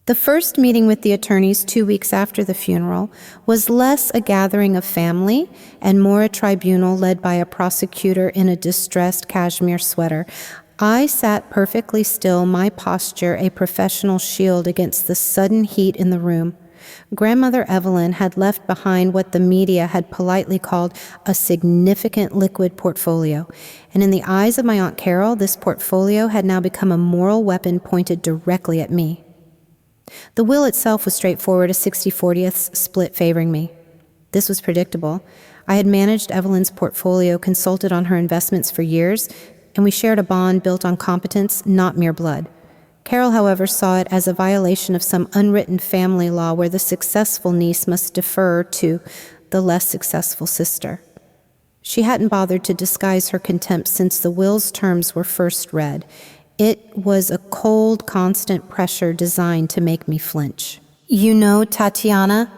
The first meeting with the attorneys 2 weeks after the funeral was less a gathering of family and more a tribunal led by a prosecutor in a distressed cashmere sweater. I sat perfectly still, my posture a professional shield against the sudden heat in the room. Grandmother Evelyn had left behind what the media had politely called a significant liquid portfolio, and in the eyes of my Aunt Carol, this portfolio had now become a moral weapon pointed directly at me. The will itself was straightforward, a 60/40 split favoring me. This was predictable. I had managed Evelyn's portfolio, consulted on her investments for years, and we shared a bond built on competence, not mere blood. Carol, however, saw it as a violation of some unwritten family law where the successful niece must defer to the less successful sister. She hadn't bothered to disguise her contempt since the will's terms were first read. It was a cold, constant pressure designed to make me flinch. "You know, Tatiana,"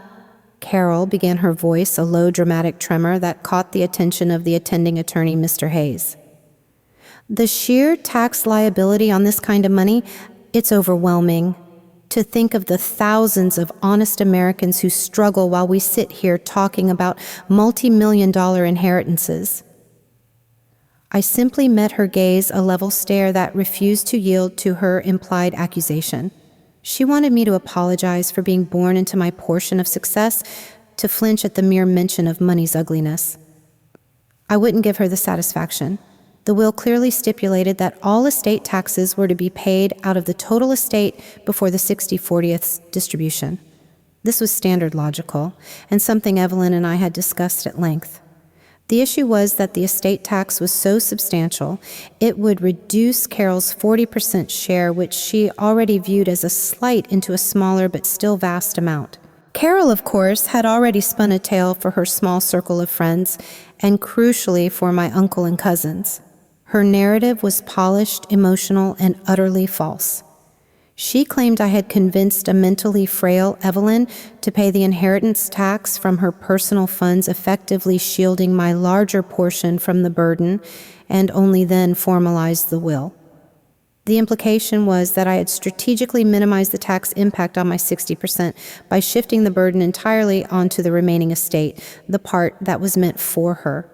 Carol began, her voice a low, dramatic tremor that caught the attention of the attending attorney, Mr. Hayes. "The sheer tax liability on this kind of money, it's overwhelming. To think of the thousands of honest Americans who struggle while we sit here talking about multi-million-dollar inheritances." I simply met her gaze, a level stare that refused to yield to her implied accusation. She wanted me to apologize for being born into my portion of success, to flinch at the mere mention of money's ugliness. I wouldn't give her the satisfaction. The will clearly stipulated that all estate taxes were to be paid out of the total estate before the 60/40 distribution. This was standard logical, and something Evelyn and I had discussed at length. The issue was that the estate tax was so substantial, it would reduce Carol's 40% share, which she already viewed as a slight into a smaller but still vast amount. Carol, of course, had already spun a tale for her small circle of friends, and crucially for my uncle and cousins. Her narrative was polished, emotional, and utterly false. She claimed I had convinced a mentally frail Evelyn to pay the inheritance tax from her personal funds, effectively shielding my larger portion from the burden, and only then formalized the will. The implication was that I had strategically minimized the tax impact on my 60% by shifting the burden entirely onto the remaining estate, the part that was meant for her.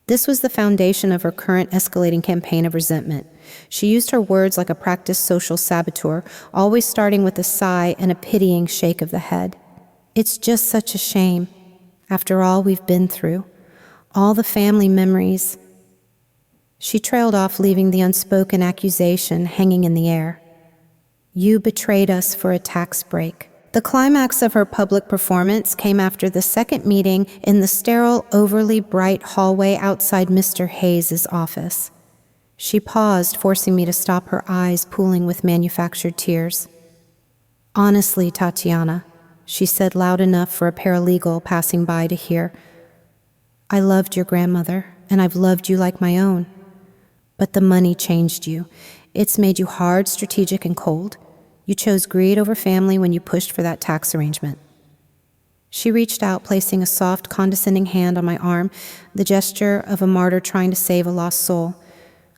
This was the foundation of her current escalating campaign of resentment. She used her words like a practiced social saboteur, always starting with a sigh and a pitying shake of the head. "It's just such a shame. After all we've been through, all the family memories." She trailed off, leaving the unspoken accusation hanging in the air. "You betrayed us for a tax break." The climax of her public performance came after the second meeting in the sterile, overly bright hallway outside Mr. Hayes' office. She paused, forcing me to stop, her eyes pooling with manufactured tears. "Honestly, Tatiana," she said loud enough for a paralegal passing by to hear, "I loved your grandmother, and I've loved you like my own. But the money changed you. It's made you hard, strategic, and cold. You chose greed over family when you pushed for that tax arrangement." She reached out, placing a soft, condescending hand on my arm, the gesture of a martyr trying to save a lost soul.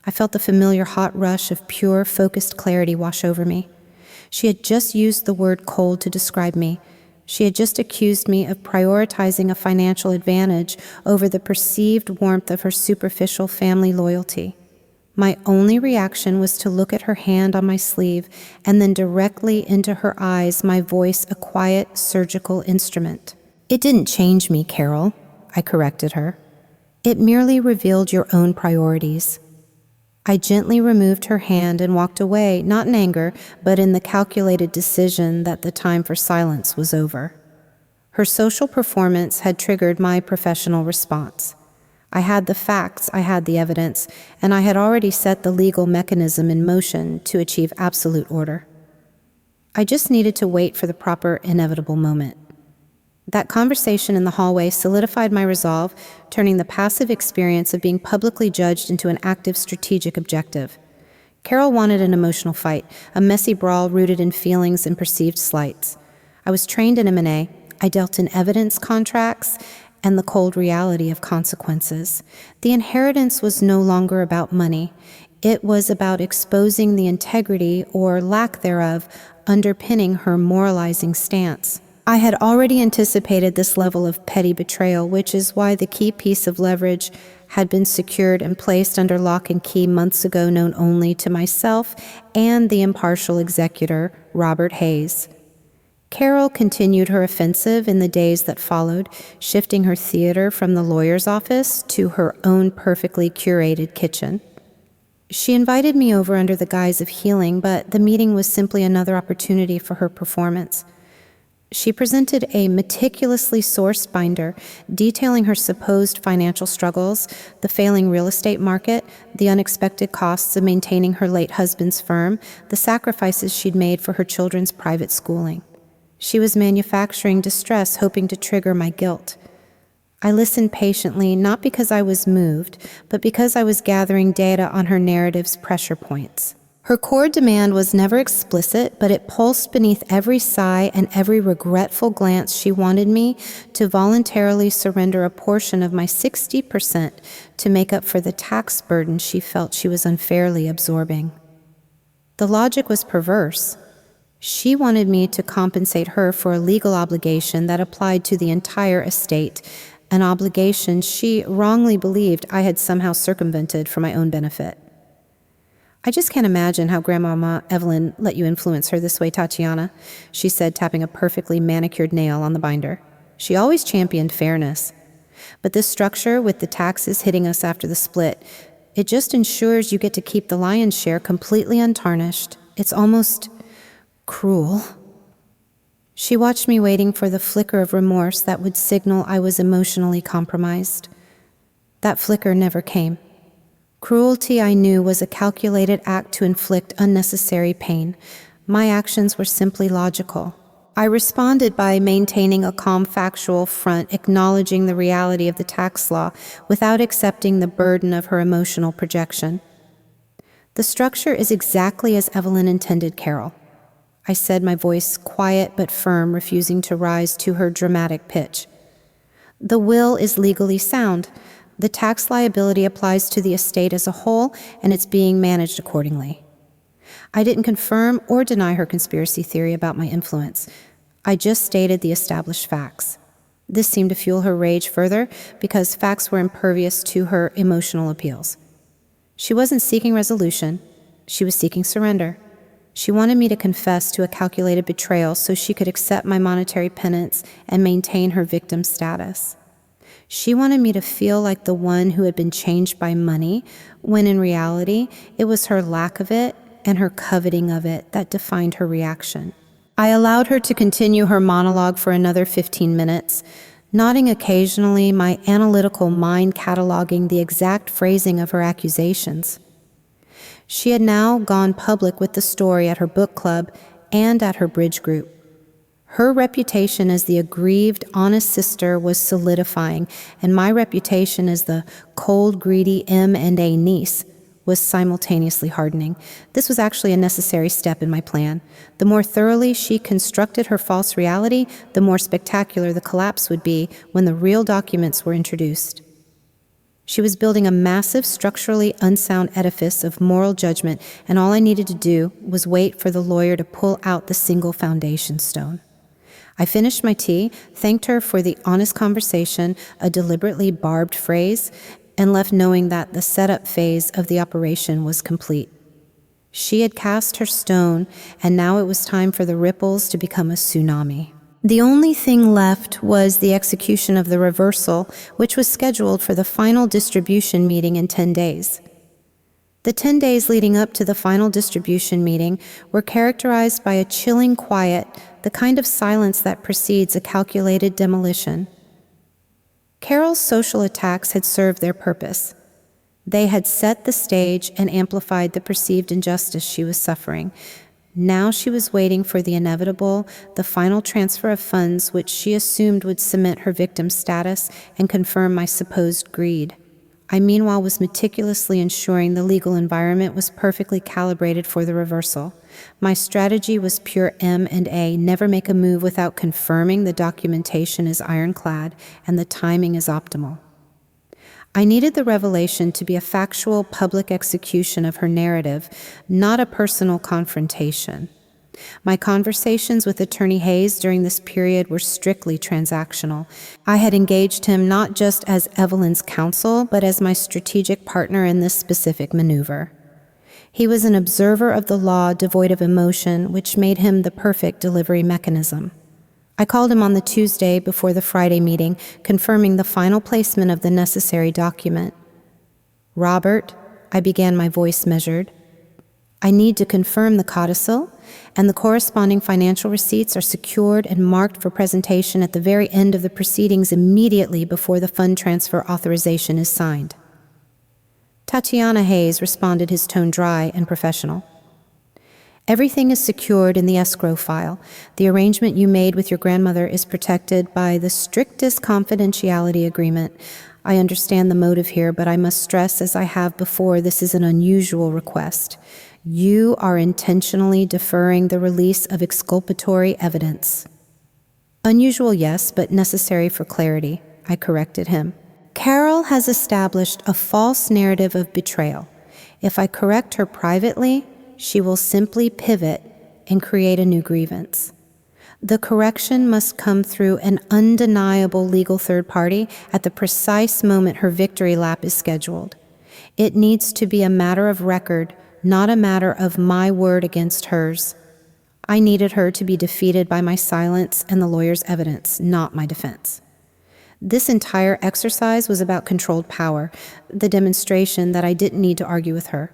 I felt the familiar hot rush of pure, focused clarity wash over me. She had just used the word cold to describe me. She had just accused me of prioritizing a financial advantage over the perceived warmth of her superficial family loyalty. My only reaction was to look at her hand on my sleeve, and then directly into her eyes, my voice a quiet, surgical instrument. "It didn't change me, Carol," I corrected her. "It merely revealed your own priorities." I gently removed her hand and walked away, not in anger, but in the calculated decision that the time for silence was over. Her social performance had triggered my professional response. I had the facts, I had the evidence, and I had already set the legal mechanism in motion to achieve absolute order. I just needed to wait for the proper, inevitable moment. That conversation in the hallway solidified my resolve, turning the passive experience of being publicly judged into an active, strategic objective. Carol wanted an emotional fight, a messy brawl rooted in feelings and perceived slights. I was trained in M&A. I dealt in evidence contracts and the cold reality of consequences. The inheritance was no longer about money. It was about exposing the integrity, or lack thereof, underpinning her moralizing stance. I had already anticipated this level of petty betrayal, which is why the key piece of leverage had been secured and placed under lock and key months ago, known only to myself and the impartial executor, Robert Hayes. Carol continued her offensive in the days that followed, shifting her theater from the lawyer's office to her own perfectly curated kitchen. She invited me over under the guise of healing, but the meeting was simply another opportunity for her performance. She presented a meticulously sourced binder detailing her supposed financial struggles, the failing real estate market, the unexpected costs of maintaining her late husband's firm, the sacrifices she'd made for her children's private schooling. She was manufacturing distress, hoping to trigger my guilt. I listened patiently, not because I was moved, but because I was gathering data on her narrative's pressure points. Her core demand was never explicit, but it pulsed beneath every sigh and every regretful glance. She wanted me to voluntarily surrender a portion of my 60% to make up for the tax burden she felt she was unfairly absorbing. The logic was perverse. She wanted me to compensate her for a legal obligation that applied to the entire estate, an obligation she wrongly believed I had somehow circumvented for my own benefit. "I just can't imagine how Grandmama Evelyn let you influence her this way, Tatiana," she said, tapping a perfectly manicured nail on the binder. "She always championed fairness. But this structure, with the taxes hitting us after the split, it just ensures you get to keep the lion's share completely untarnished. It's almost cruel." She watched me, waiting for the flicker of remorse that would signal I was emotionally compromised. That flicker never came. Cruelty, I knew, was a calculated act to inflict unnecessary pain. My actions were simply logical. I responded by maintaining a calm, factual front, acknowledging the reality of the tax law without accepting the burden of her emotional projection. "The structure is exactly as Evelyn intended, Carol," I said, my voice quiet but firm, refusing to rise to her dramatic pitch. "The will is legally sound. The tax liability applies to the estate as a whole, and it's being managed accordingly." I didn't confirm or deny her conspiracy theory about my influence. I just stated the established facts. This seemed to fuel her rage further because facts were impervious to her emotional appeals. She wasn't seeking resolution. She was seeking surrender. She wanted me to confess to a calculated betrayal so she could accept my monetary penance and maintain her victim status. She wanted me to feel like the one who had been changed by money, when in reality, it was her lack of it and her coveting of it that defined her reaction. I allowed her to continue her monologue for another 15 minutes, nodding occasionally, my analytical mind cataloging the exact phrasing of her accusations. She had now gone public with the story at her book club and at her bridge group. Her reputation as the aggrieved, honest sister was solidifying, and my reputation as the cold, greedy M&A niece was simultaneously hardening. This was actually a necessary step in my plan. The more thoroughly she constructed her false reality, the more spectacular the collapse would be when the real documents were introduced. She was building a massive, structurally unsound edifice of moral judgment, and all I needed to do was wait for the lawyer to pull out the single foundation stone. I finished my tea, thanked her for the honest conversation, a deliberately barbed phrase, and left knowing that the setup phase of the operation was complete. She had cast her stone, and now it was time for the ripples to become a tsunami. The only thing left was the execution of the reversal, which was scheduled for the final distribution meeting in 10 days. The 10 days leading up to the final distribution meeting were characterized by a chilling quiet, the kind of silence that precedes a calculated demolition. Carol's social attacks had served their purpose. They had set the stage and amplified the perceived injustice she was suffering. Now she was waiting for the inevitable, the final transfer of funds which she assumed would cement her victim status and confirm my supposed greed. I meanwhile was meticulously ensuring the legal environment was perfectly calibrated for the reversal. My strategy was pure M&A, never make a move without confirming the documentation is ironclad and the timing is optimal. I needed the revelation to be a factual public execution of her narrative, not a personal confrontation. My conversations with Attorney Hayes during this period were strictly transactional. I had engaged him not just as Evelyn's counsel, but as my strategic partner in this specific maneuver. He was an observer of the law devoid of emotion, which made him the perfect delivery mechanism. I called him on the Tuesday before the Friday meeting, confirming the final placement of the necessary document. "Robert," I began, my voice measured, "I need to confirm the codicil, and the corresponding financial receipts are secured and marked for presentation at the very end of the proceedings immediately before the fund transfer authorization is signed." Tatiana Hayes responded, his tone dry and professional. "Everything is secured in the escrow file. The arrangement you made with your grandmother is protected by the strictest confidentiality agreement. I understand the motive here, but I must stress, as I have before, this is an unusual request. You are intentionally deferring the release of exculpatory evidence." "Unusual, yes, but necessary for clarity," I corrected him. "Carol has established a false narrative of betrayal. If I correct her privately, she will simply pivot and create a new grievance. The correction must come through an undeniable legal third party at the precise moment her victory lap is scheduled. It needs to be a matter of record, not a matter of my word against hers. I needed her to be defeated by my silence and the lawyer's evidence, not my defense. This entire exercise was about controlled power, the demonstration that I didn't need to argue with her.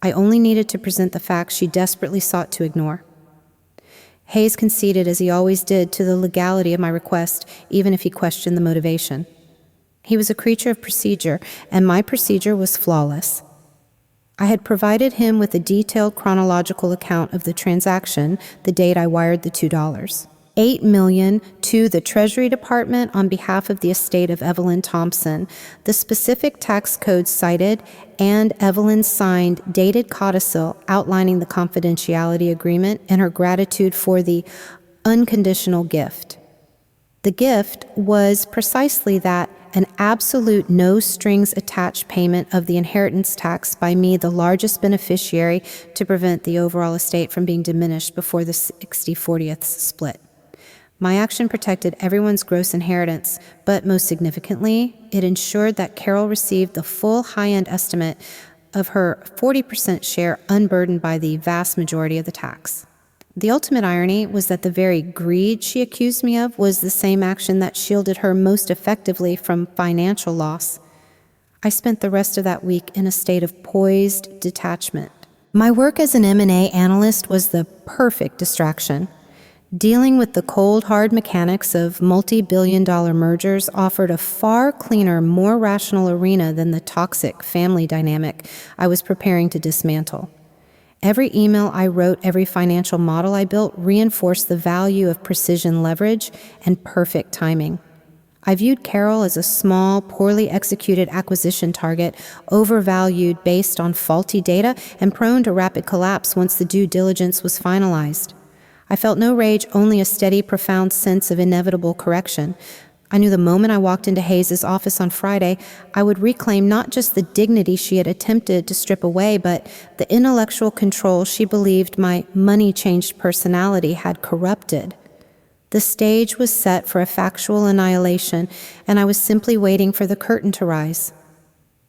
I only needed to present the facts she desperately sought to ignore. Hayes conceded, as he always did, to the legality of my request, even if he questioned the motivation. He was a creature of procedure, and my procedure was flawless. I had provided him with a detailed chronological account of the transaction the date I wired the $2. $8 million to the Treasury Department on behalf of the estate of Evelyn Thompson, the specific tax code cited, and Evelyn's signed, dated codicil outlining the confidentiality agreement and her gratitude for the unconditional gift. The gift was precisely that, an absolute no-strings-attached payment of the inheritance tax by me, the largest beneficiary, to prevent the overall estate from being diminished before the 60/40th split. My action protected everyone's gross inheritance, but most significantly, it ensured that Carol received the full high-end estimate of her 40% share unburdened by the vast majority of the tax. The ultimate irony was that the very greed she accused me of was the same action that shielded her most effectively from financial loss. I spent the rest of that week in a state of poised detachment. My work as an M&A analyst was the perfect distraction. Dealing with the cold, hard mechanics of multi-billion-dollar mergers offered a far cleaner, more rational arena than the toxic family dynamic I was preparing to dismantle. Every email I wrote, every financial model I built reinforced the value of precision leverage and perfect timing. I viewed Carol as a small, poorly executed acquisition target, overvalued based on faulty data and prone to rapid collapse once the due diligence was finalized. I felt no rage, only a steady, profound sense of inevitable correction. I knew the moment I walked into Hayes' office on Friday, I would reclaim not just the dignity she had attempted to strip away, but the intellectual control she believed my money-changed personality had corrupted. The stage was set for a factual annihilation, and I was simply waiting for the curtain to rise.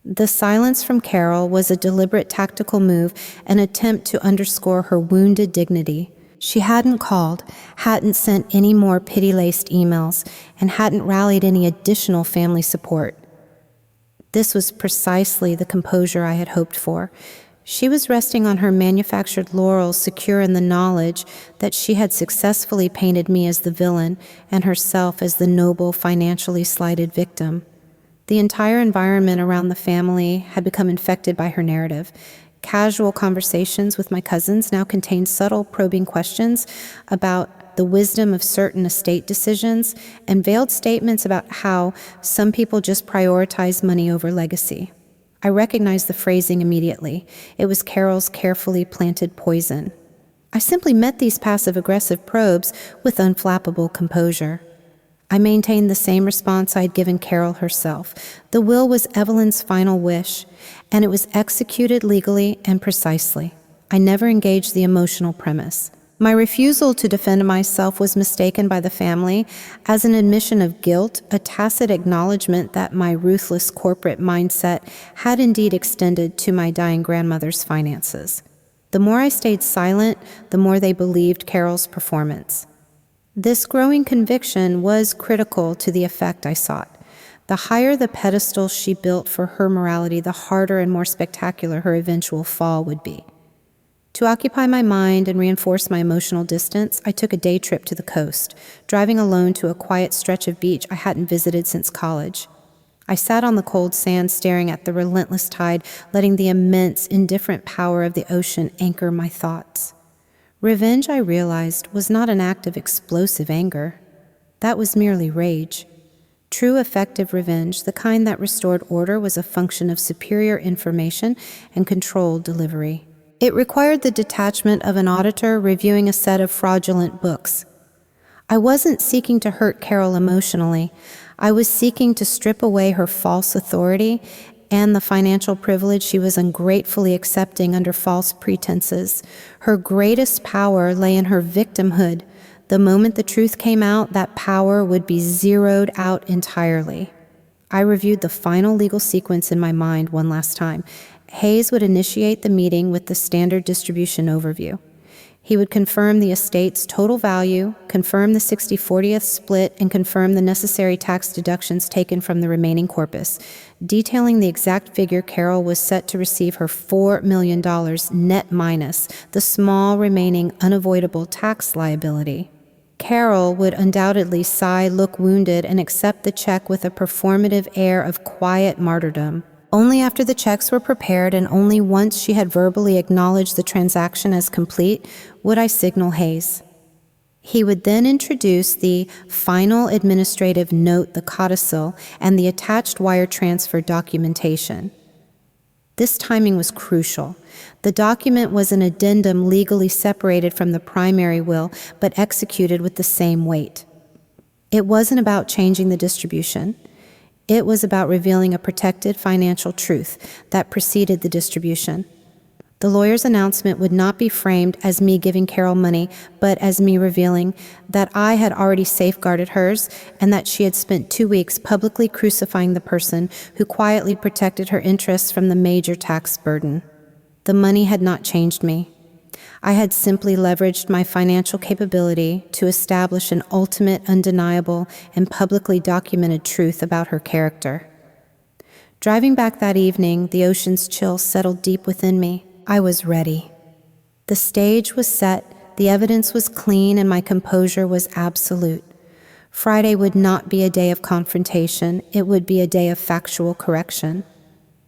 The silence from Carol was a deliberate tactical move, an attempt to underscore her wounded dignity. She hadn't called, hadn't sent any more pity-laced emails, and hadn't rallied any additional family support. This was precisely the composure I had hoped for. She was resting on her manufactured laurels, secure in the knowledge that she had successfully painted me as the villain and herself as the noble, financially slighted victim. The entire environment around the family had become infected by her narrative. Casual conversations with my cousins now contained subtle, probing questions about the wisdom of certain estate decisions and veiled statements about how some people just prioritize money over legacy. I recognized the phrasing immediately. It was Carol's carefully planted poison. I simply met these passive-aggressive probes with unflappable composure. I maintained the same response I'd given Carol herself. The will was Evelyn's final wish, and it was executed legally and precisely. I never engaged the emotional premise. My refusal to defend myself was mistaken by the family as an admission of guilt, a tacit acknowledgement that my ruthless corporate mindset had indeed extended to my dying grandmother's finances. The more I stayed silent, the more they believed Carol's performance. This growing conviction was critical to the effect I sought. The higher the pedestal she built for her morality, the harder and more spectacular her eventual fall would be. To occupy my mind and reinforce my emotional distance, I took a day trip to the coast, driving alone to a quiet stretch of beach I hadn't visited since college. I sat on the cold sand staring at the relentless tide, letting the immense, indifferent power of the ocean anchor my thoughts. Revenge, I realized, was not an act of explosive anger. That was merely rage. True effective revenge, the kind that restored order, was a function of superior information and controlled delivery. It required the detachment of an auditor reviewing a set of fraudulent books. I wasn't seeking to hurt Carol emotionally. I was seeking to strip away her false authority and the financial privilege she was ungratefully accepting under false pretenses. Her greatest power lay in her victimhood. The moment the truth came out, that power would be zeroed out entirely. I reviewed the final legal sequence in my mind one last time. Hayes would initiate the meeting with the standard distribution overview. He would confirm the estate's total value, confirm the 60/40th split, and confirm the necessary tax deductions taken from the remaining corpus, detailing the exact figure Carol was set to receive her $4 million net minus the small remaining unavoidable tax liability. Carol would undoubtedly sigh, look wounded, and accept the check with a performative air of quiet martyrdom. Only after the checks were prepared and only once she had verbally acknowledged the transaction as complete would I signal Hayes. He would then introduce the final administrative note, the codicil, and the attached wire transfer documentation. This timing was crucial. The document was an addendum legally separated from the primary will, but executed with the same weight. It wasn't about changing the distribution. It was about revealing a protected financial truth that preceded the distribution. The lawyer's announcement would not be framed as me giving Carol money, but as me revealing that I had already safeguarded hers and that she had spent 2 weeks publicly crucifying the person who quietly protected her interests from the major tax burden. The money had not changed me. I had simply leveraged my financial capability to establish an ultimate, undeniable, and publicly documented truth about her character. Driving back that evening, the ocean's chill settled deep within me. I was ready. The stage was set, the evidence was clean, and my composure was absolute. Friday would not be a day of confrontation, it would be a day of factual correction.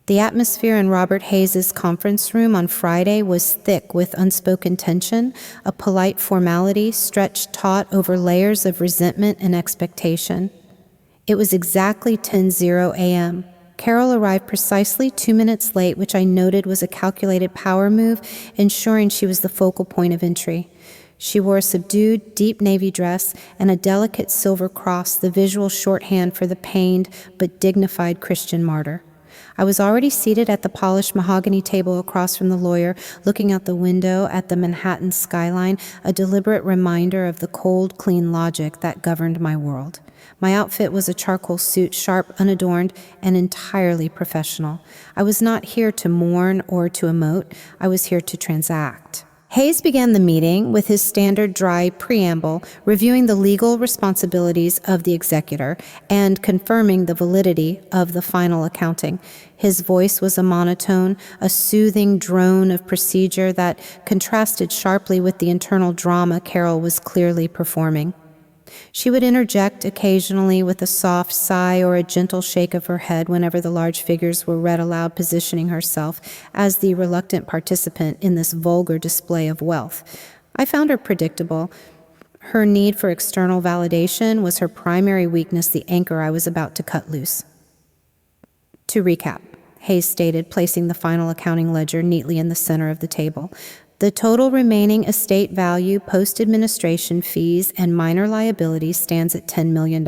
The atmosphere in Robert Hayes' conference room on Friday was thick with unspoken tension, a polite formality stretched taut over layers of resentment and expectation. It was exactly 10:00 a.m. Carol arrived precisely 2 minutes late, which I noted was a calculated power move, ensuring she was the focal point of entry. She wore a subdued, deep navy dress and a delicate silver cross, the visual shorthand for the pained but dignified Christian martyr. I was already seated at the polished mahogany table across from the lawyer, looking out the window at the Manhattan skyline, a deliberate reminder of the cold, clean logic that governed my world. My outfit was a charcoal suit, sharp, unadorned, and entirely professional. I was not here to mourn or to emote. I was here to transact. Hayes began the meeting with his standard dry preamble, reviewing the legal responsibilities of the executor and confirming the validity of the final accounting. His voice was a monotone, a soothing drone of procedure that contrasted sharply with the internal drama Carol was clearly performing. She would interject occasionally with a soft sigh or a gentle shake of her head whenever the large figures were read aloud, positioning herself as the reluctant participant in this vulgar display of wealth. I found her predictable. Her need for external validation was her primary weakness, the anchor I was about to cut loose. To recap, Hayes stated, placing the final accounting ledger neatly in the center of the table. The total remaining estate value, post-administration fees, and minor liabilities stands at $10 million.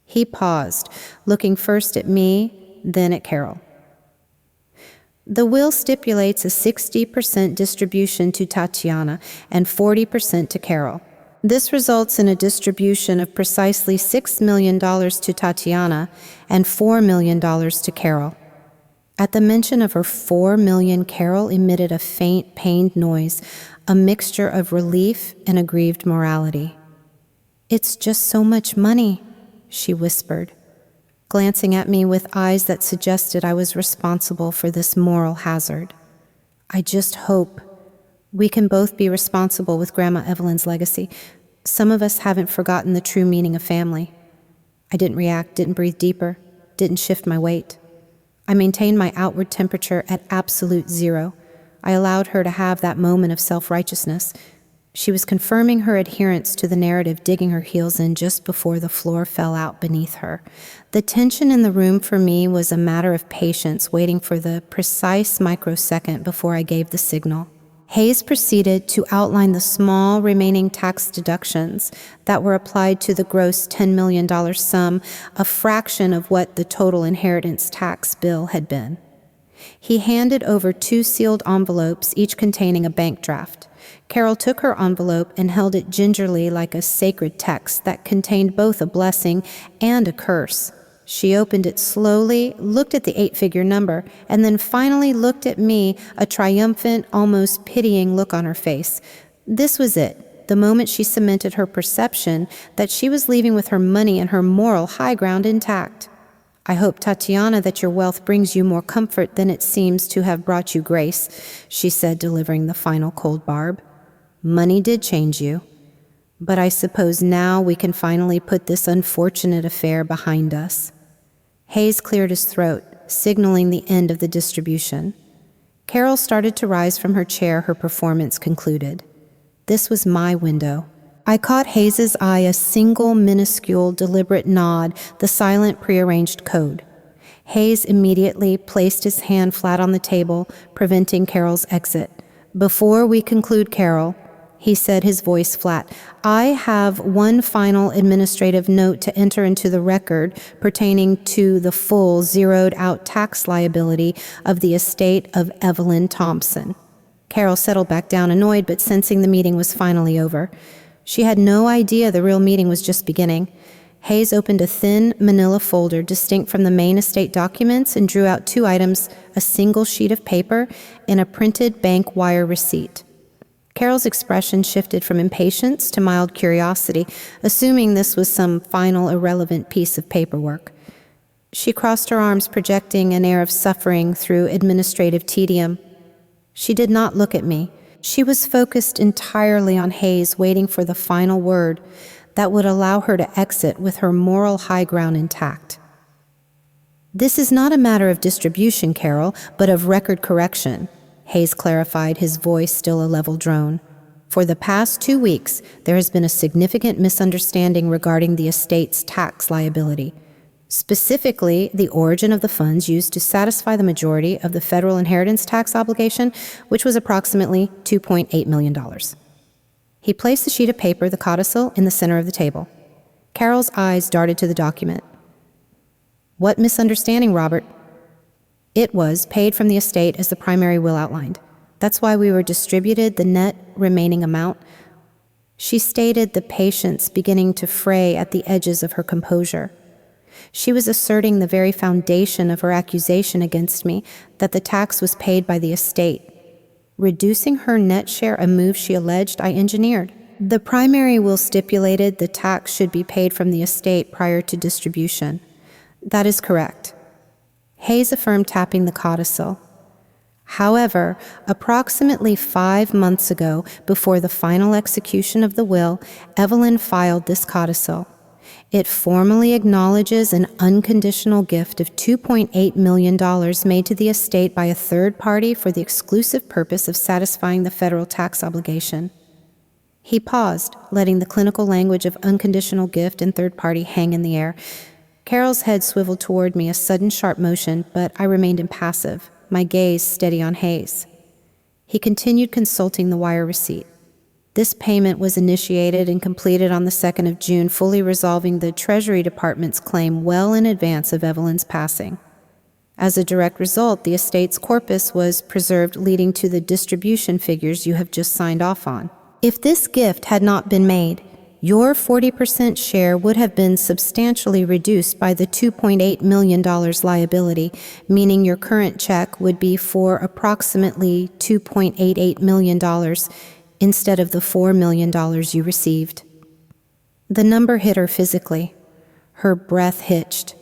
He paused, looking first at me, then at Carol. The will stipulates a 60% distribution to Tatiana and 40% to Carol. This results in a distribution of precisely $6 million to Tatiana and $4 million to Carol. At the mention of her $4 million, Carol emitted a faint, pained noise, a mixture of relief and aggrieved morality. "It's just so much money," she whispered, glancing at me with eyes that suggested I was responsible for this moral hazard. "I just hope we can both be responsible with Grandma Evelyn's legacy. Some of us haven't forgotten the true meaning of family." I didn't react, didn't breathe deeper, didn't shift my weight. I maintained my outward temperature at absolute 0. I allowed her to have that moment of self-righteousness. She was confirming her adherence to the narrative, digging her heels in just before the floor fell out beneath her. The tension in the room for me was a matter of patience, waiting for the precise microsecond before I gave the signal. Hayes proceeded to outline the small remaining tax deductions that were applied to the gross $10 million sum, a fraction of what the total inheritance tax bill had been. He handed over 2 sealed envelopes, each containing a bank draft. Carol took her envelope and held it gingerly like a sacred text that contained both a blessing and a curse. She opened it slowly, looked at the 8-figure number, and then finally looked at me, a triumphant, almost pitying look on her face. This was it, the moment she cemented her perception that she was leaving with her money and her moral high ground intact. "I hope, Tatiana, that your wealth brings you more comfort than it seems to have brought you grace," she said, delivering the final cold barb. "Money did change you. But I suppose now we can finally put this unfortunate affair behind us." Hayes cleared his throat, signaling the end of the distribution. Carol started to rise from her chair, her performance concluded. This was my window. I caught Hayes's eye, a single, minuscule, deliberate nod, the silent, prearranged code. Hayes immediately placed his hand flat on the table, preventing Carol's exit. "Before we conclude, Carol," he said, his voice flat, "I have one final administrative note to enter into the record pertaining to the full zeroed-out tax liability of the estate of Evelyn Thompson." Carol settled back down, annoyed, but sensing the meeting was finally over. She had no idea the real meeting was just beginning. Hayes opened a thin manila folder distinct from the main estate documents and drew out 2 items, a single sheet of paper and a printed bank wire receipt. Carol's expression shifted from impatience to mild curiosity, assuming this was some final irrelevant piece of paperwork. She crossed her arms, projecting an air of suffering through administrative tedium. She did not look at me. She was focused entirely on Hayes, waiting for the final word that would allow her to exit with her moral high ground intact. "This is not a matter of distribution, Carol, but of record correction," Hayes clarified, his voice still a level drone. "For the past 2 weeks, there has been a significant misunderstanding regarding the estate's tax liability, specifically the origin of the funds used to satisfy the majority of the federal inheritance tax obligation, which was approximately $2.8 million. He placed the sheet of paper, the codicil, in the center of the table. Carol's eyes darted to the document. "What misunderstanding, Robert?" "It was paid from the estate as the primary will outlined. That's why we were distributed the net remaining amount." She stated, the patience beginning to fray at the edges of her composure. She was asserting the very foundation of her accusation against me, that the tax was paid by the estate. Reducing her net share, a move she alleged I engineered. "The primary will stipulated the tax should be paid from the estate prior to distribution." "That is correct," Hayes affirmed, tapping the codicil. "However, approximately 5 months ago, before the final execution of the will, Evelyn filed this codicil. It formally acknowledges an unconditional gift of $2.8 million made to the estate by a third party for the exclusive purpose of satisfying the federal tax obligation." He paused, letting the clinical language of unconditional gift and third party hang in the air. Carol's head swiveled toward me, a sudden sharp motion, but I remained impassive, my gaze steady on Hayes. He continued consulting the wire receipt. This payment was initiated and completed on the 2nd of June, fully resolving the Treasury Department's claim well in advance of Evelyn's passing. As a direct result, the estate's corpus was preserved, leading to the distribution figures you have just signed off on. If this gift had not been made, your 40% share would have been substantially reduced by the $2.8 million liability, meaning your current check would be for approximately $2.88 million instead of the $4 million you received. The number hit her physically. Her breath hitched.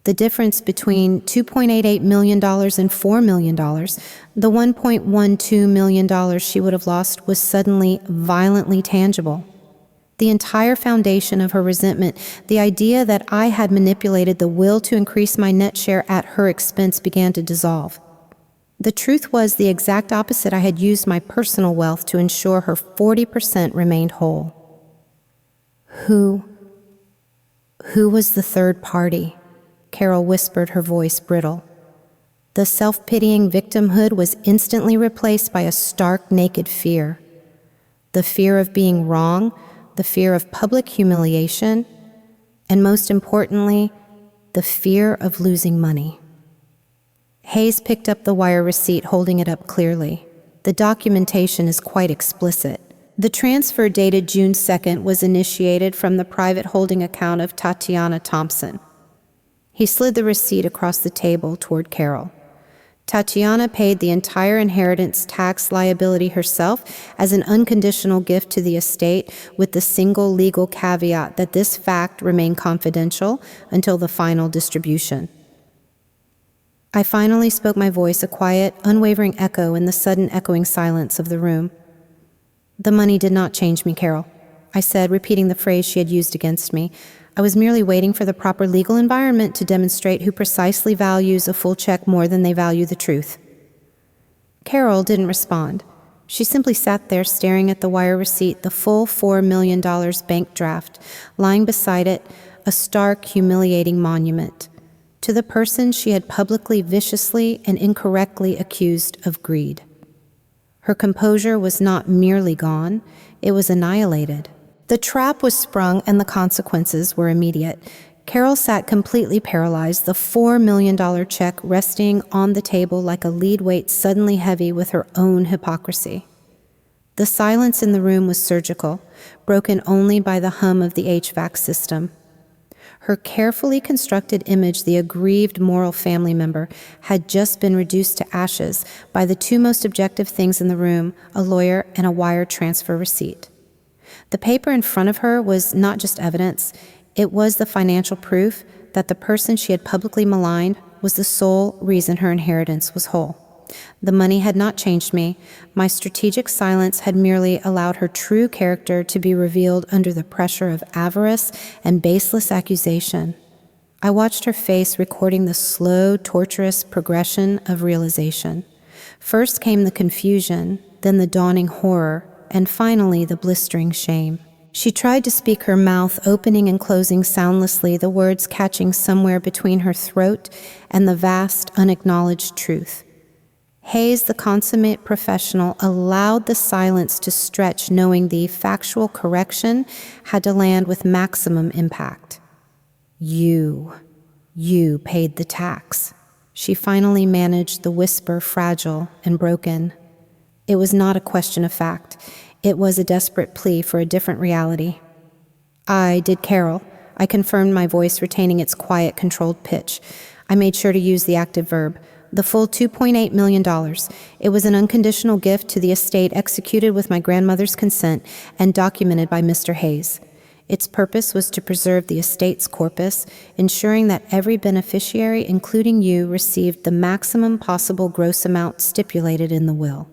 The difference between $2.88 million and $4 million, the $1.12 million she would have lost, was suddenly violently tangible. The entire foundation of her resentment, the idea that I had manipulated the will to increase my net share at her expense, began to dissolve. The truth was the exact opposite. I had used my personal wealth to ensure her 40% remained whole. Who was the third party? Carol whispered, her voice brittle. The self-pitying victimhood was instantly replaced by a stark, naked fear. The fear of being wrong, the fear of public humiliation, and most importantly, the fear of losing money. Hayes picked up the wire receipt, holding it up clearly. The documentation is quite explicit. The transfer dated June 2nd was initiated from the private holding account of Tatiana Thompson. He slid the receipt across the table toward Carol. Tatiana paid the entire inheritance tax liability herself as an unconditional gift to the estate, with the single legal caveat that this fact remain confidential until the final distribution. I finally spoke my voice, a quiet, unwavering echo in the sudden echoing silence of the room. The money did not change me, Carol, I said, repeating the phrase she had used against me. I was merely waiting for the proper legal environment to demonstrate who precisely values a full check more than they value the truth. Carol didn't respond. She simply sat there staring at the wire receipt, the full $4 million bank draft, lying beside it, a stark, humiliating monument to the person she had publicly, viciously, and incorrectly accused of greed. Her composure was not merely gone, it was annihilated. The trap was sprung and the consequences were immediate. Carol sat completely paralyzed, the $4 million check resting on the table like a lead weight suddenly heavy with her own hypocrisy. The silence in the room was surgical, broken only by the hum of the HVAC system. Her carefully constructed image, the aggrieved moral family member, had just been reduced to ashes by the two most objective things in the room, a lawyer and a wire transfer receipt. The paper in front of her was not just evidence, it was the financial proof that the person she had publicly maligned was the sole reason her inheritance was whole. The money had not changed me. My strategic silence had merely allowed her true character to be revealed under the pressure of avarice and baseless accusation. I watched her face, recording the slow, torturous progression of realization. First came the confusion, then the dawning horror, and finally the blistering shame. She tried to speak, her mouth opening and closing soundlessly, the words catching somewhere between her throat and the vast, unacknowledged truth. Hayes, the consummate professional, allowed the silence to stretch, knowing the factual correction had to land with maximum impact. You paid the tax. She finally managed the whisper, fragile and broken. It was not a question of fact. It was a desperate plea for a different reality. I did, Carol. I confirmed, my voice retaining its quiet, controlled pitch. I made sure to use the active verb. The full $2.8 million. It was an unconditional gift to the estate, executed with my grandmother's consent and documented by Mr. Hayes. Its purpose was to preserve the estate's corpus, ensuring that every beneficiary, including you, received the maximum possible gross amount stipulated in the will.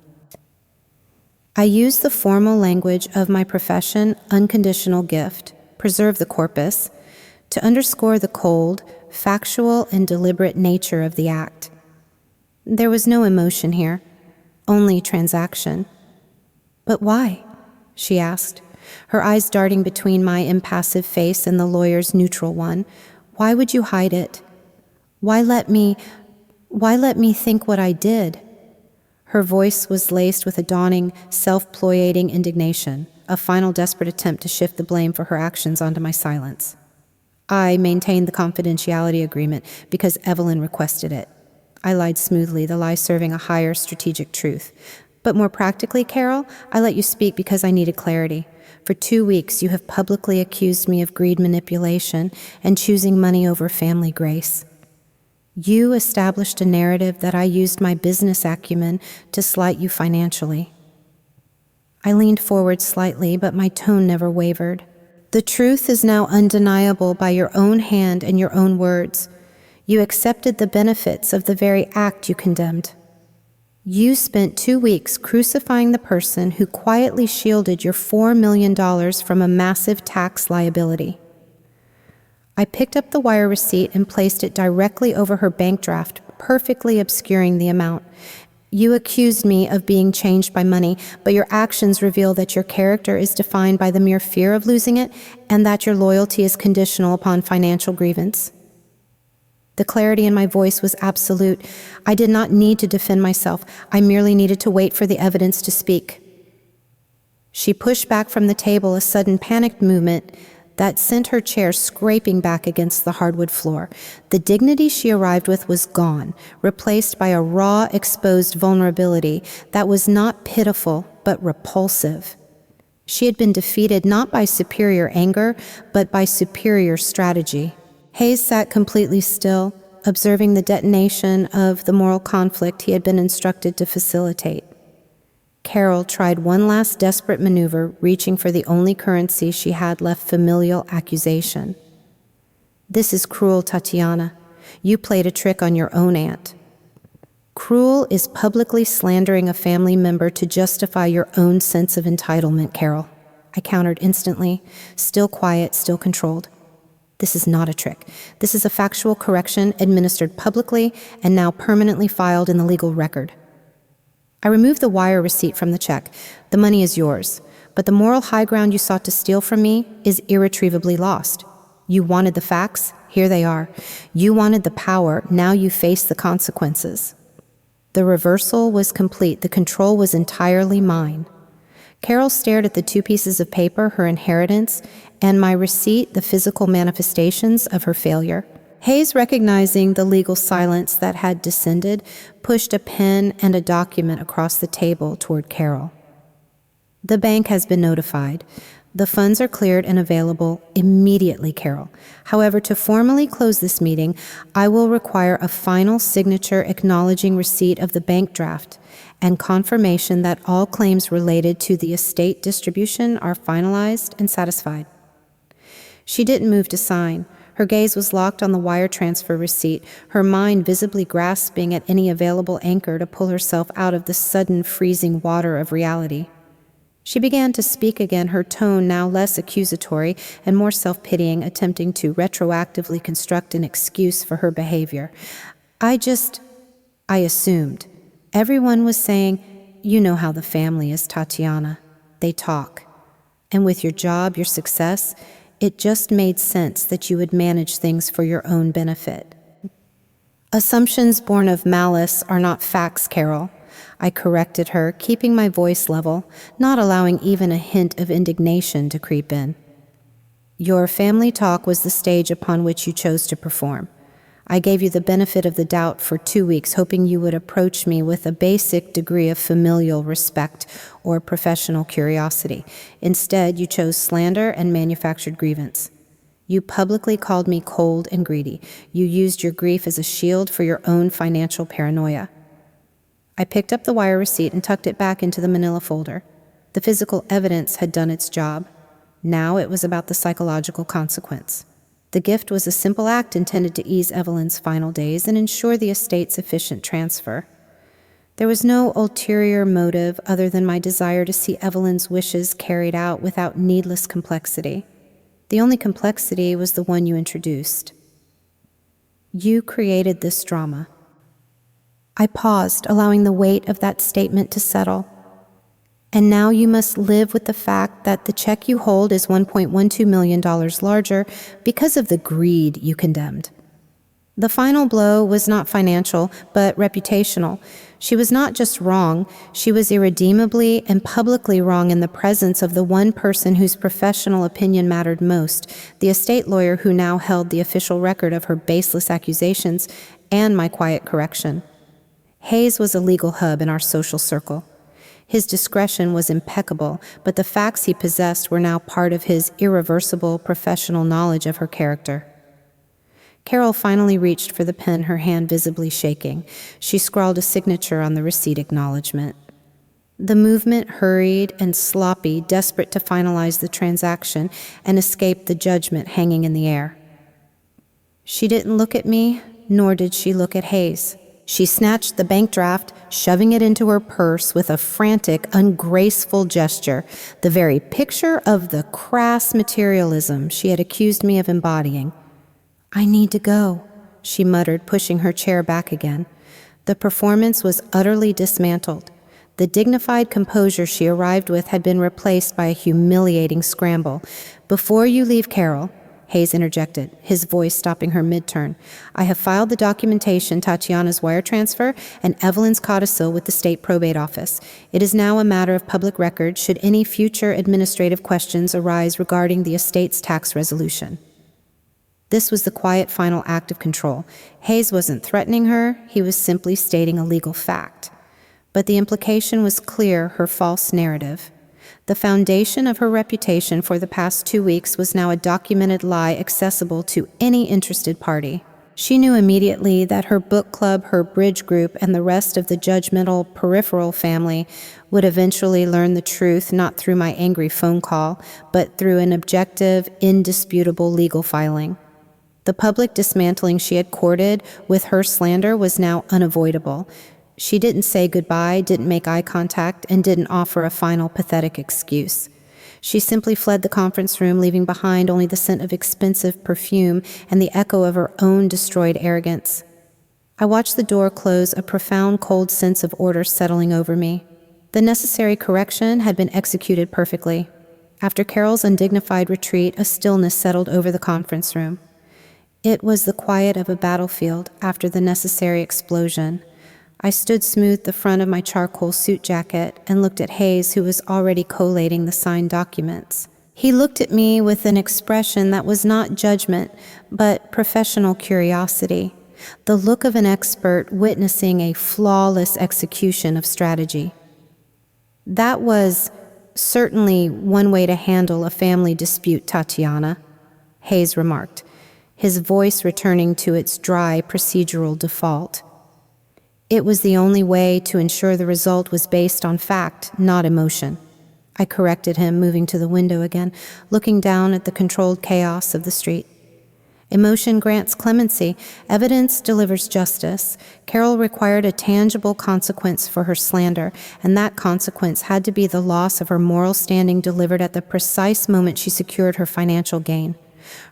I used the formal language of my profession, unconditional gift, preserve the corpus, to underscore the cold, factual, and deliberate nature of the act. There was no emotion here, only transaction. But why? She asked, her eyes darting between my impassive face and the lawyer's neutral one. Why would you hide it? Why let me think what I did? Her voice was laced with a dawning, self-ployating indignation, a final desperate attempt to shift the blame for her actions onto my silence. I maintained the confidentiality agreement because Evelyn requested it. I lied smoothly, the lie serving a higher strategic truth. But more practically, Carol, I let you speak because I needed clarity. For 2 weeks, you have publicly accused me of greed manipulation and choosing money over family grace. You established a narrative that I used my business acumen to slight you financially. I leaned forward slightly, but my tone never wavered. The truth is now undeniable by your own hand and your own words. You accepted the benefits of the very act you condemned. You spent 2 weeks crucifying the person who quietly shielded your $4 million from a massive tax liability. I picked up the wire receipt and placed it directly over her bank draft, perfectly obscuring the amount. You accused me of being changed by money, but your actions reveal that your character is defined by the mere fear of losing it and that your loyalty is conditional upon financial grievance. The clarity in my voice was absolute. I did not need to defend myself. I merely needed to wait for the evidence to speak. She pushed back from the table, a sudden panicked movement that sent her chair scraping back against the hardwood floor. The dignity she arrived with was gone, replaced by a raw, exposed vulnerability that was not pitiful, but repulsive. She had been defeated not by superior anger, but by superior strategy. Hayes sat completely still, observing the detonation of the moral conflict he had been instructed to facilitate. Carol tried one last desperate maneuver, reaching for the only currency she had left: familial accusation. This is cruel, Tatiana. You played a trick on your own aunt. Cruel is publicly slandering a family member to justify your own sense of entitlement, Carol. I countered instantly, still quiet, still controlled. This is not a trick. This is a factual correction administered publicly and now permanently filed in the legal record. I removed the wire receipt from the check. The money is yours, but the moral high ground you sought to steal from me is irretrievably lost. You wanted the facts, here they are. You wanted the power, now you face the consequences. The reversal was complete. The control was entirely mine. Carol stared at the 2 pieces of paper, her inheritance, and my receipt, the physical manifestations of her failure. Hayes, recognizing the legal silence that had descended, pushed a pen and a document across the table toward Carol. The bank has been notified. The funds are cleared and available immediately, Carol. However, to formally close this meeting, I will require a final signature acknowledging receipt of the bank draft and confirmation that all claims related to the estate distribution are finalized and satisfied. She didn't move to sign. Her gaze was locked on the wire transfer receipt, her mind visibly grasping at any available anchor to pull herself out of the sudden freezing water of reality. She began to speak again, her tone now less accusatory and more self-pitying, attempting to retroactively construct an excuse for her behavior. I assumed. Everyone was saying, you know how the family is, Tatiana. They talk. And with your job, your success, it just made sense that you would manage things for your own benefit. Assumptions born of malice are not facts, Carol. I corrected her, keeping my voice level, not allowing even a hint of indignation to creep in. Your family talk was the stage upon which you chose to perform. I gave you the benefit of the doubt for 2 weeks, hoping you would approach me with a basic degree of familial respect or professional curiosity. Instead, you chose slander and manufactured grievance. You publicly called me cold and greedy. You used your grief as a shield for your own financial paranoia. I picked up the wire receipt and tucked it back into the manila folder. The physical evidence had done its job. Now it was about the psychological consequence. The gift was a simple act intended to ease Evelyn's final days and ensure the estate's efficient transfer. There was no ulterior motive other than my desire to see Evelyn's wishes carried out without needless complexity. The only complexity was the one you introduced. You created this drama. I paused, allowing the weight of that statement to settle. And now you must live with the fact that the check you hold is $1.12 million larger because of the greed you condemned. The final blow was not financial, but reputational. She was not just wrong, she was irredeemably and publicly wrong in the presence of the one person whose professional opinion mattered most, the estate lawyer who now held the official record of her baseless accusations and my quiet correction. Hayes was a legal hub in our social circle. His discretion was impeccable, but the facts he possessed were now part of his irreversible professional knowledge of her character. Carol finally reached for the pen, her hand visibly shaking. She scrawled a signature on the receipt acknowledgement. The movement hurried and sloppy, desperate to finalize the transaction and escape the judgment hanging in the air. She didn't look at me, nor did she look at Hayes. She snatched the bank draft, shoving it into her purse with a frantic, ungraceful gesture, the very picture of the crass materialism she had accused me of embodying. "I need to go," she muttered, pushing her chair back again. The performance was utterly dismantled. The dignified composure she arrived with had been replaced by a humiliating scramble. "Before you leave, Carol," Hayes interjected, his voice stopping her mid-turn, "I have filed the documentation, Tatiana's wire transfer, and Evelyn's codicil with the state probate office. It is now a matter of public record should any future administrative questions arise regarding the estate's tax resolution." This was the quiet final act of control. Hayes wasn't threatening her, he was simply stating a legal fact. But the implication was clear, her false narrative. The foundation of her reputation for the past 2 weeks was now a documented lie accessible to any interested party. She knew immediately that her book club, her bridge group, and the rest of the judgmental peripheral family would eventually learn the truth not through my angry phone call, but through an objective, indisputable legal filing. The public dismantling she had courted with her slander was now unavoidable. She didn't say goodbye, didn't make eye contact, and didn't offer a final pathetic excuse. She simply fled the conference room, leaving behind only the scent of expensive perfume and the echo of her own destroyed arrogance. I watched the door close, a profound cold sense of order settling over me. The necessary correction had been executed perfectly. After Carol's undignified retreat, a stillness settled over the conference room. It was the quiet of a battlefield after the necessary explosion. I smoothed the front of my charcoal suit jacket and looked at Hayes, who was already collating the signed documents. He looked at me with an expression that was not judgment, but professional curiosity, the look of an expert witnessing a flawless execution of strategy. "That was certainly one way to handle a family dispute, Tatiana," Hayes remarked, his voice returning to its dry procedural default. "It was the only way to ensure the result was based on fact, not emotion." I corrected him, moving to the window again, looking down at the controlled chaos of the street. "Emotion grants clemency. Evidence delivers justice. Carol required a tangible consequence for her slander, and that consequence had to be the loss of her moral standing delivered at the precise moment she secured her financial gain.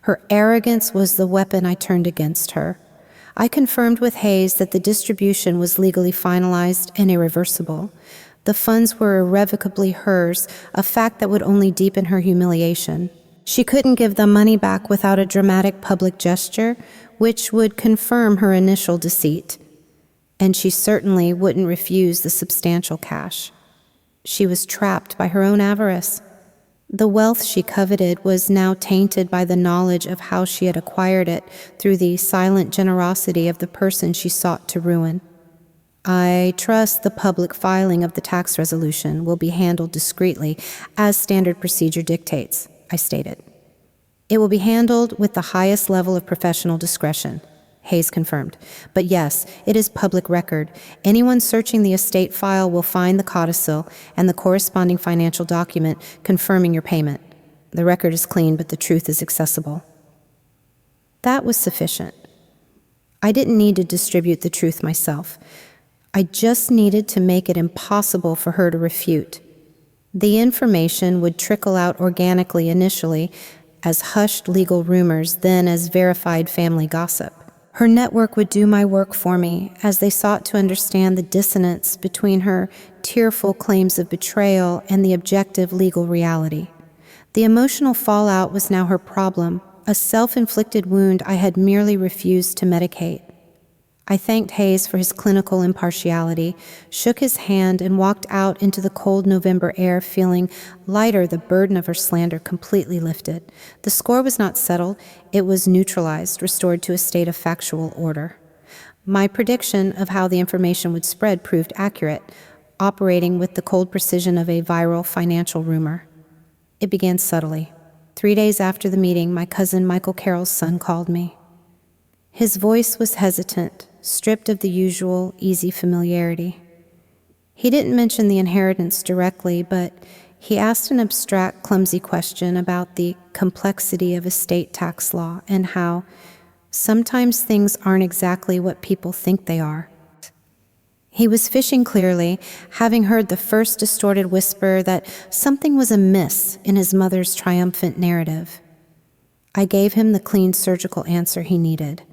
Her arrogance was the weapon I turned against her. I confirmed with Hayes that the distribution was legally finalized and irreversible. The funds were irrevocably hers, a fact that would only deepen her humiliation. She couldn't give the money back without a dramatic public gesture, which would confirm her initial deceit. And she certainly wouldn't refuse the substantial cash. She was trapped by her own avarice. The wealth she coveted was now tainted by the knowledge of how she had acquired it through the silent generosity of the person she sought to ruin. "I trust the public filing of the tax resolution will be handled discreetly, as standard procedure dictates," I stated. "It will be handled with the highest level of professional discretion," Hayes confirmed. "But yes, it is public record. Anyone searching the estate file will find the codicil and the corresponding financial document confirming your payment. The record is clean, but the truth is accessible." That was sufficient. I didn't need to distribute the truth myself. I just needed to make it impossible for her to refute. The information would trickle out organically initially, as hushed legal rumors, then as verified family gossip. Her network would do my work for me as they sought to understand the dissonance between her tearful claims of betrayal and the objective legal reality. The emotional fallout was now her problem. a self-inflicted wound I had merely refused to medicate. I thanked Hayes for his clinical impartiality, shook his hand, and walked out into the cold November air, feeling lighter, the burden of her slander completely lifted. The score was not settled, it was neutralized, restored to a state of factual order. My prediction of how the information would spread proved accurate, operating with the cold precision of a viral financial rumor. It began subtly. 3 days after the meeting, my cousin Michael Carroll's son called me. His voice was hesitant, stripped of the usual, easy familiarity. He didn't mention the inheritance directly, but he asked an abstract, clumsy question about the complexity of estate tax law and how sometimes things aren't exactly what people think they are. He was fishing clearly, having heard the first distorted whisper that something was amiss in his mother's triumphant narrative. I gave him the clean surgical answer he needed.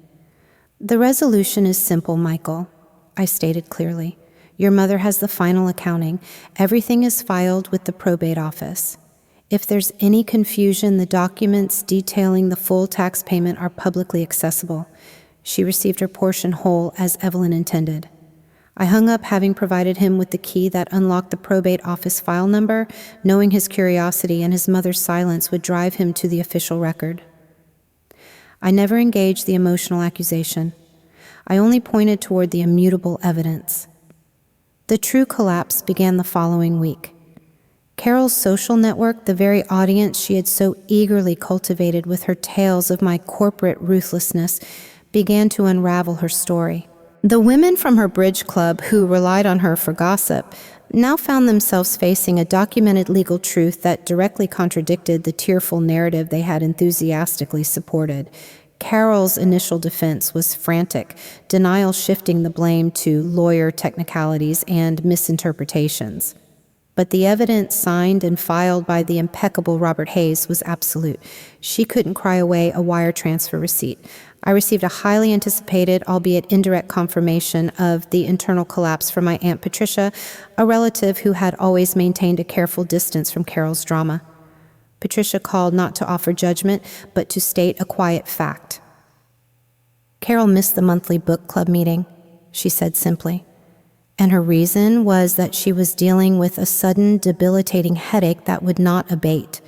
"The resolution is simple, Michael," I stated clearly. "Your mother has the final accounting. Everything is filed with the probate office. If there's any confusion, the documents detailing the full tax payment are publicly accessible. She received her portion whole as Evelyn intended." I hung up, having provided him with the key that unlocked the probate office file number, knowing his curiosity and his mother's silence would drive him to the official record. I never engaged the emotional accusation. I only pointed toward the immutable evidence. The true collapse began the following week. Carol's social network, the very audience she had so eagerly cultivated with her tales of my corporate ruthlessness, began to unravel her story. The women from her bridge club who relied on her for gossip now found themselves facing a documented legal truth that directly contradicted the tearful narrative they had enthusiastically supported. Carol's initial defense was frantic, denial shifting the blame to lawyer technicalities and misinterpretations. But the evidence signed and filed by the impeccable Robert Hayes was absolute. She couldn't cry away a wire transfer receipt. I received a highly anticipated, albeit indirect, confirmation of the internal collapse from my Aunt Patricia, a relative who had always maintained a careful distance from Carol's drama. Patricia called not to offer judgment, but to state a quiet fact. "Carol missed the monthly book club meeting," she said simply. And her reason was that she was dealing with a sudden, debilitating headache that would not abate.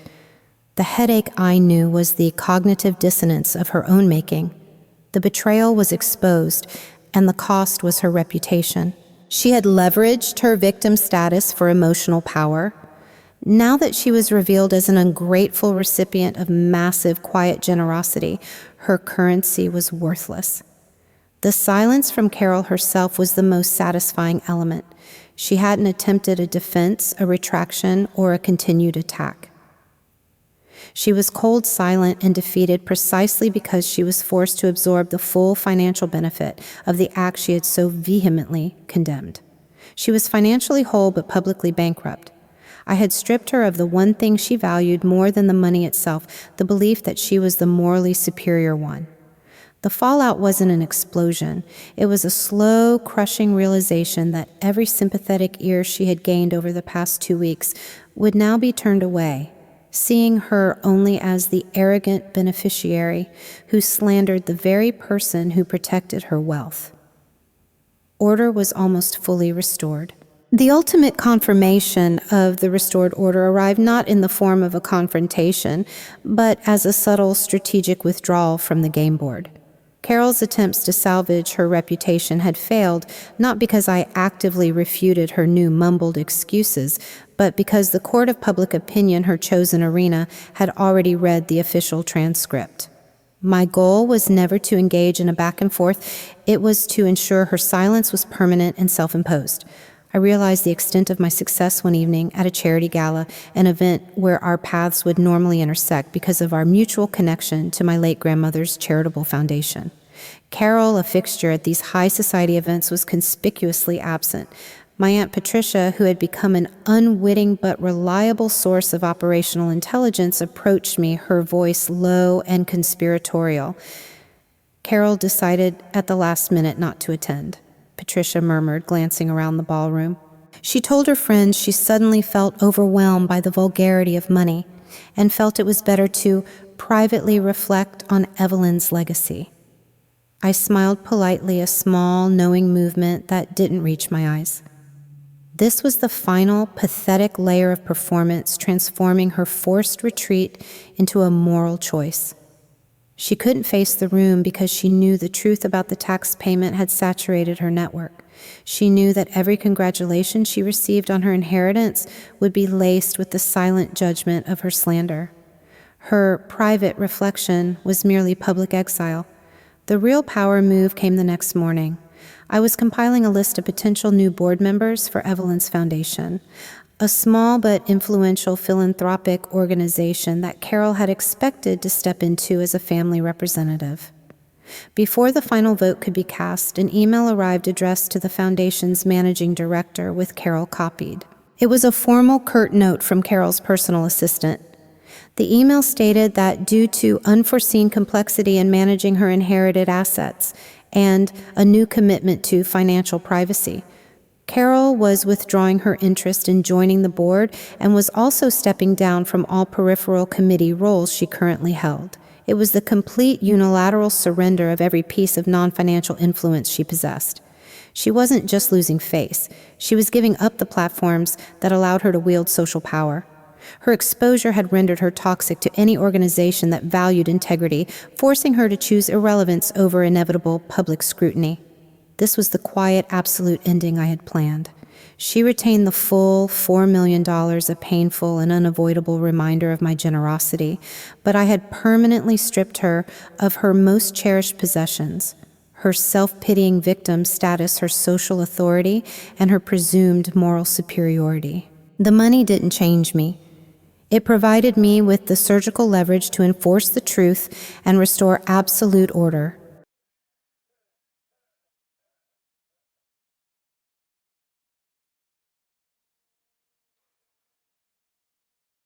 The headache, I knew, was the cognitive dissonance of her own making. The betrayal was exposed, and the cost was her reputation. She had leveraged her victim status for emotional power. Now that she was revealed as an ungrateful recipient of massive, quiet generosity, her currency was worthless. The silence from Carol herself was the most satisfying element. She hadn't attempted a defense, a retraction, or a continued attack. She was cold, silent, and defeated precisely because she was forced to absorb the full financial benefit of the act she had so vehemently condemned. She was financially whole but publicly bankrupt. I had stripped her of the one thing she valued more than the money itself, the belief that she was the morally superior one. The fallout wasn't an explosion. It was a slow, crushing realization that every sympathetic ear she had gained over the past 2 weeks would now be turned away, seeing her only as the arrogant beneficiary who slandered the very person who protected her wealth. Order was almost fully restored. The ultimate confirmation of the restored order arrived not in the form of a confrontation, but as a subtle, strategic withdrawal from the game board. Carol's attempts to salvage her reputation had failed, not because I actively refuted her new mumbled excuses, but because the court of public opinion, her chosen arena, had already read the official transcript. My goal was never to engage in a back and forth. It was to ensure her silence was permanent and self-imposed. I realized the extent of my success one evening at a charity gala, an event where our paths would normally intersect because of our mutual connection to my late grandmother's charitable foundation. Carol, a fixture at these high society events, was conspicuously absent. My Aunt Patricia, who had become an unwitting but reliable source of operational intelligence, approached me, her voice low and conspiratorial. Carol decided at the last minute not to attend, Patricia murmured, glancing around the ballroom. She told her friends she suddenly felt overwhelmed by the vulgarity of money and felt it was better to privately reflect on Evelyn's legacy. I smiled politely, a small, knowing movement that didn't reach my eyes. This was the final, pathetic layer of performance, transforming her forced retreat into a moral choice. She couldn't face the room because she knew the truth about the tax payment had saturated her network. She knew that every congratulation she received on her inheritance would be laced with the silent judgment of her slander. Her private reflection was merely public exile. The real power move came the next morning. I was compiling a list of potential new board members for Evelyn's foundation, a small but influential philanthropic organization that Carol had expected to step into as a family representative. Before the final vote could be cast, an email arrived addressed to the foundation's managing director with Carol copied. It was a formal curt note from Carol's personal assistant. The email stated that due to unforeseen complexity in managing her inherited assets and a new commitment to financial privacy, Carol was withdrawing her interest in joining the board and was also stepping down from all peripheral committee roles she currently held. It was the complete unilateral surrender of every piece of non-financial influence she possessed. She wasn't just losing face. She was giving up the platforms that allowed her to wield social power. Her exposure had rendered her toxic to any organization that valued integrity, forcing her to choose irrelevance over inevitable public scrutiny. This was the quiet, absolute ending I had planned. She retained the full $4 million, a painful and unavoidable reminder of my generosity, but I had permanently stripped her of her most cherished possessions, her self-pitying victim status, her social authority, and her presumed moral superiority. The money didn't change me. It provided me with the surgical leverage to enforce the truth and restore absolute order.